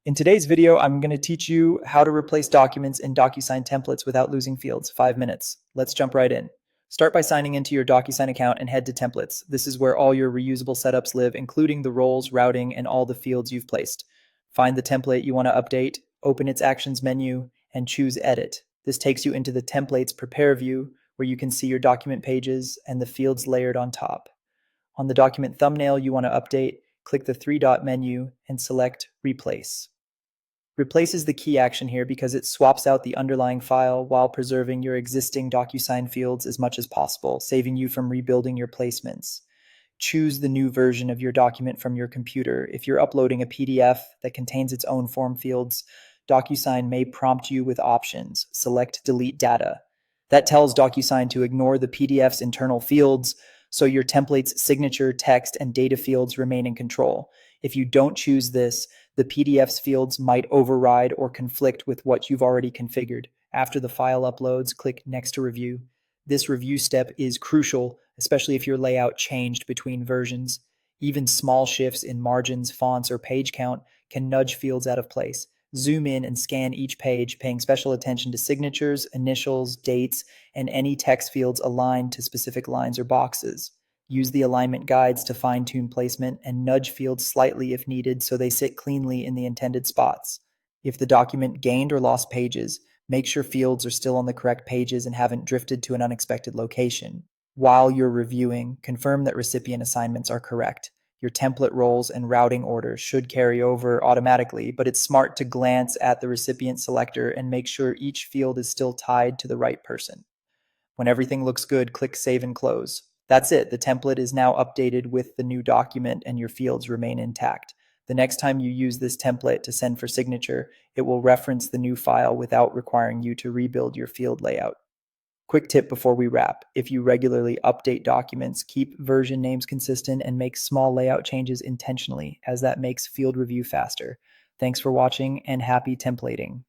In today's video, I'm going to teach you how to replace documents in Docusign templates without losing fields. 5 minutes. Let's jump right in. Start by signing into your Docusign account and head to templates. This is where all your reusable setups live, including the roles, routing, and all the fields you've placed. Find the template you want to update, open its actions menu, and choose edit. This takes you into the templates prepare view, where you can see your document pages and the fields layered on top. On the document thumbnail you want to update, click the three-dot menu and select Replace. Replace is the key action here because it swaps out the underlying file while preserving your existing Docusign fields as much as possible, saving you from rebuilding your placements. Choose the new version of your document from your computer. If you're uploading a PDF that contains its own form fields, Docusign may prompt you with options. Select Delete Data. That tells Docusign to ignore the PDF's internal fields, so your template's signature, text, and data fields remain in control. If you don't choose this, the PDF's fields might override or conflict with what you've already configured. After the file uploads, click Next to Review. This review step is crucial, especially if your layout changed between versions. Even small shifts in margins, fonts, or page count can nudge fields out of place. Zoom in and scan each page, paying special attention to signatures, initials, dates, and any text fields aligned to specific lines or boxes. Use the alignment guides to fine-tune placement and nudge fields slightly if needed so they sit cleanly in the intended spots. If the document gained or lost pages, make sure fields are still on the correct pages and haven't drifted to an unexpected location. While you're reviewing, confirm that recipient assignments are correct. Your template roles and routing order should carry over automatically, but it's smart to glance at the recipient selector and make sure each field is still tied to the right person. When everything looks good, click Save and Close. That's it. The template is now updated with the new document and your fields remain intact. The next time you use this template to send for signature, it will reference the new file without requiring you to rebuild your field layout. Quick tip before we wrap: if you regularly update documents, keep version names consistent and make small layout changes intentionally, as that makes field review faster. Thanks for watching and happy templating.